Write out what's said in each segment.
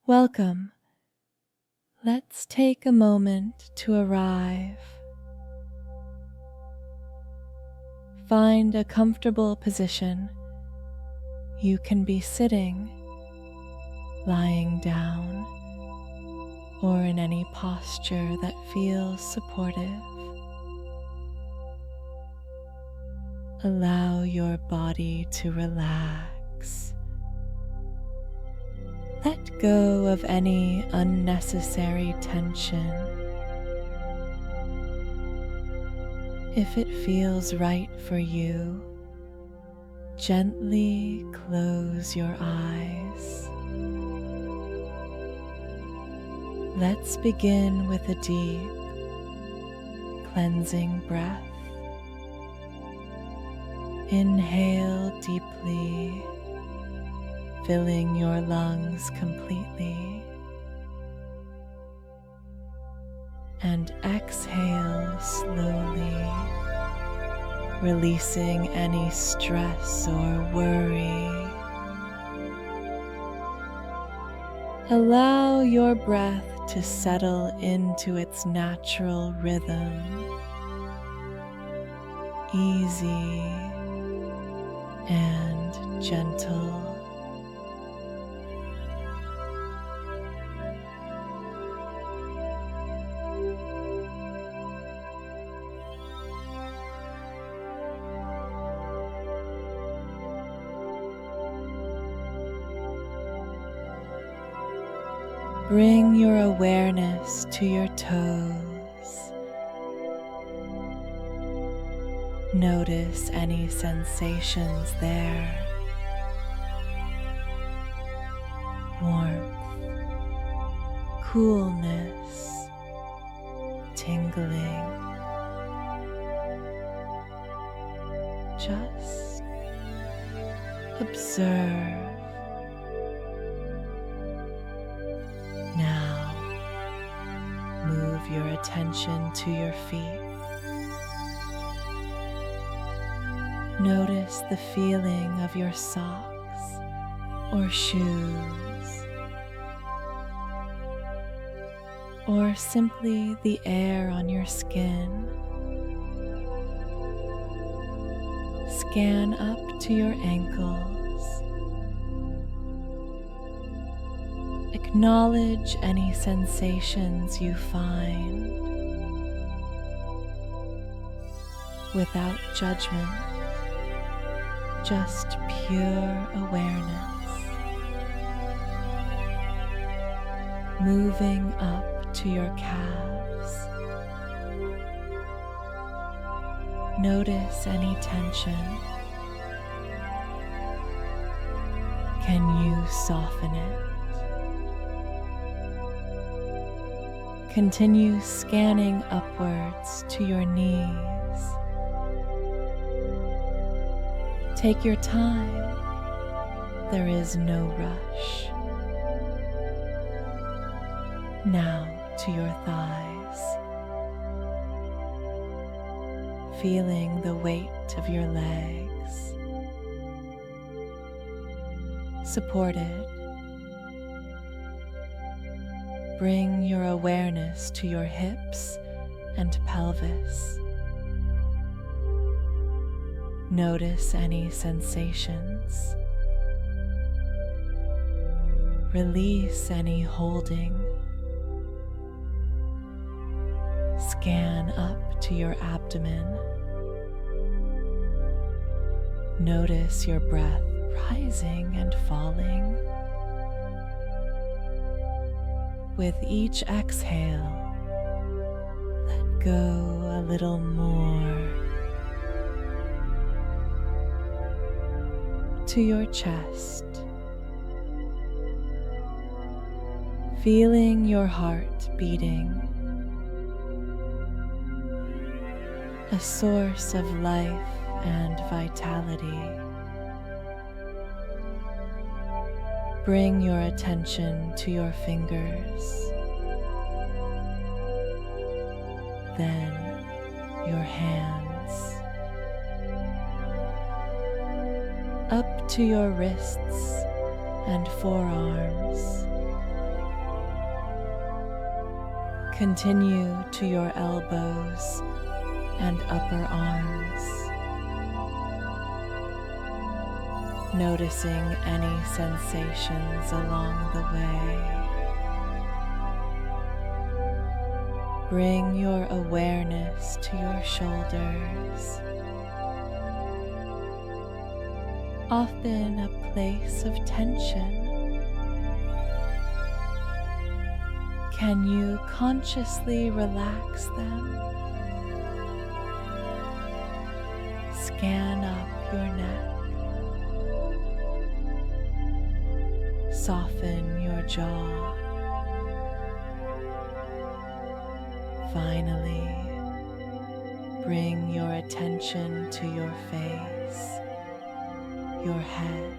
Welcome. Let's take a moment to arrive. Find a comfortable position. You can be sitting, lying down, or in any posture that feels supportive. Allow your body to relax. Let go of any unnecessary tension. If it feels right for you, gently close your eyes. Let's begin with a deep, cleansing breath. Inhale deeply, filling your lungs completely, and exhale slowly, releasing any stress or worry. Allow your breath to settle into its natural rhythm, easy and gentle. Bring your awareness to your toes. Notice any sensations there. Warmth, coolness, tingling. Just observe. Now, move your attention to your feet. Notice the feeling of your socks or shoes, or simply the air on your skin. Scan up to your ankles. Acknowledge any sensations you find without judgment, just pure awareness. Moving up to your calves. Notice any tension. Can you soften it? Continue scanning upwards to your knees. Take your time. There is no rush. Now to your thighs. Feeling the weight of your legs. Supported. Bring your awareness to your hips and pelvis. Notice any sensations. Release any holding. Scan up to your abdomen. Notice your breath rising and falling. With each exhale, let go a little more to your chest, feeling your heart beating, a source of life and vitality. Bring your attention to your fingers, then your hands, up to your wrists and forearms, Continue to your elbows and upper arms, noticing any sensations along the way. Bring your awareness to your shoulders, often a place of tension. Can you consciously relax them? Scan up your neck. Soften your jaw. Finally, bring your attention to your face, your head.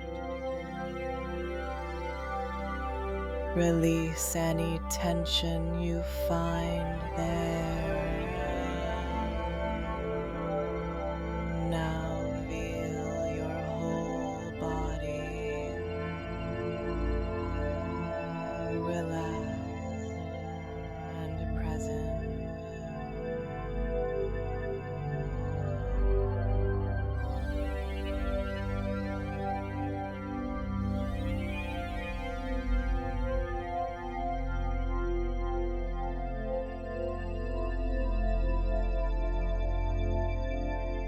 Release any tension you find there. Now feel your whole body relaxed and present.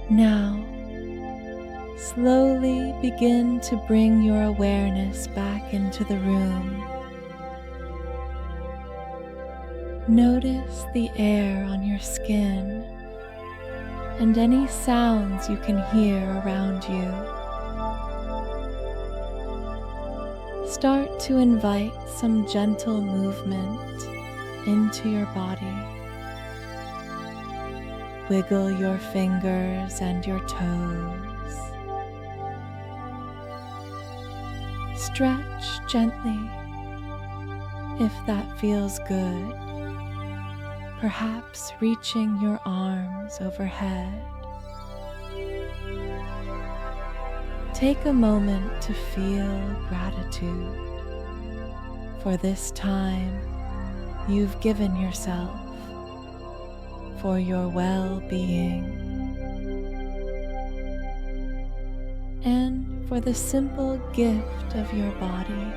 Now, slowly begin to bring your awareness back into the room. Notice the air on your skin and any sounds you can hear around you. Start to invite some gentle movement into your body. Wiggle your fingers and your toes. Stretch gently if that feels good, perhaps reaching your arms overhead. Take a moment to feel gratitude for this time you've given yourself, for your well-being, and for the simple gift of your body.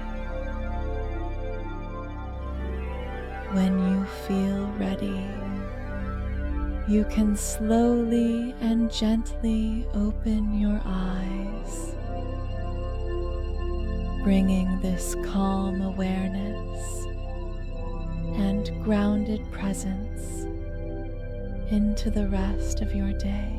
When you feel ready, you can slowly and gently open your eyes, bringing this calm awareness and grounded presence into the rest of your day.